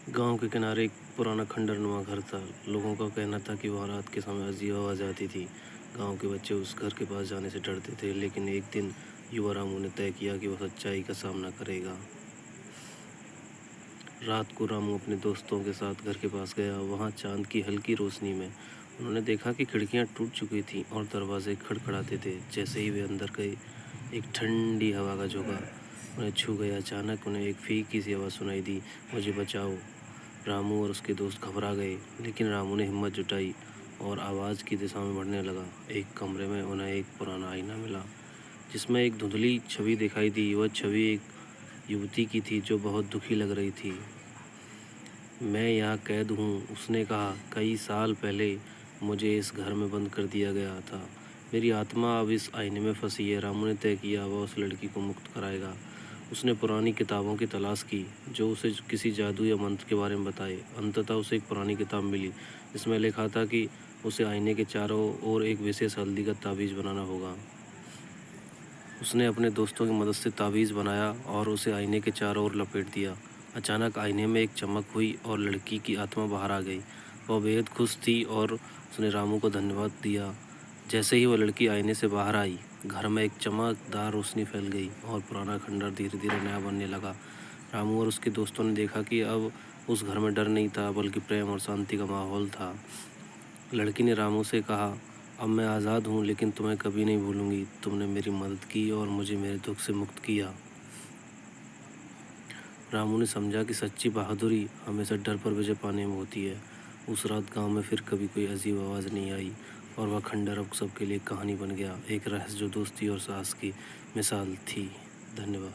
गांव के किनारे एक पुराना खंडरनुमा घर था। लोगों का कहना था कि वहाँ रात के समय अजीब आवाज़ आती थी। गांव के बच्चे उस घर के पास जाने से डरते थे, लेकिन एक दिन युवा रामू ने तय किया कि वह सच्चाई का सामना करेगा। रात को रामू अपने दोस्तों के साथ घर के पास गया। वहाँ चांद की हल्की रोशनी में उन्होंने देखा कि खिड़कियाँ टूट चुकी थीं और दरवाजे खड़खड़ाते थे। जैसे ही वे अंदर गए, एक ठंडी हवा का झोंका उन्हें छू गया। अचानक उन्हें एक फीकी सी आवाज़ सुनाई दी, मुझे बचाओ। रामू और उसके दोस्त घबरा गए, लेकिन रामू ने हिम्मत जुटाई और आवाज़ की दिशा में बढ़ने लगा। एक कमरे में उन्हें एक पुराना आईना मिला, जिसमें एक धुंधली छवि दिखाई दी। वह छवि एक युवती की थी जो बहुत दुखी लग रही थी। मैं यहाँ कैद हूँ, उसने कहा। कई साल पहले मुझे इस घर में बंद कर दिया गया था। मेरी आत्मा अब इस आईने में फंसी है। रामू ने तय किया वह उस लड़की को मुक्त कराएगा। उसने पुरानी किताबों की तलाश की जो उसे किसी जादू या मंत्र के बारे में बताए। अंततः उसे एक पुरानी किताब मिली जिसमें लिखा था कि उसे आईने के चारों ओर एक विशेष हल्दी का ताबीज़ बनाना होगा। उसने अपने दोस्तों की मदद से ताबीज़ बनाया और उसे आईने के चारों ओर लपेट दिया। अचानक आईने में एक चमक हुई और लड़की की आत्मा बाहर आ गई। वह बेहद खुश थी और उसने रामू को धन्यवाद दिया। जैसे ही वह लड़की आईने से बाहर आई, घर में एक चमकदार रोशनी फैल गई और पुराना खंडर धीरे धीरे नया बनने लगा। रामू और उसके दोस्तों ने देखा कि अब उस घर में डर नहीं था, बल्कि प्रेम और शांति का माहौल था। लड़की ने रामू से कहा, अब मैं आज़ाद हूँ, लेकिन तुम्हें कभी नहीं भूलूंगी। तुमने मेरी मदद की और मुझे मेरे दुख से मुक्त किया। रामू ने समझा कि सच्ची बहादुरी हमेशा डर पर विजय पाने में होती है। उस रात गांव में फिर कभी कोई अजीब आवाज़ नहीं आई और वह खंडर अब सबके लिए कहानी बन गया, एक रहस्य जो दोस्ती और साहस की मिसाल थी। धन्यवाद।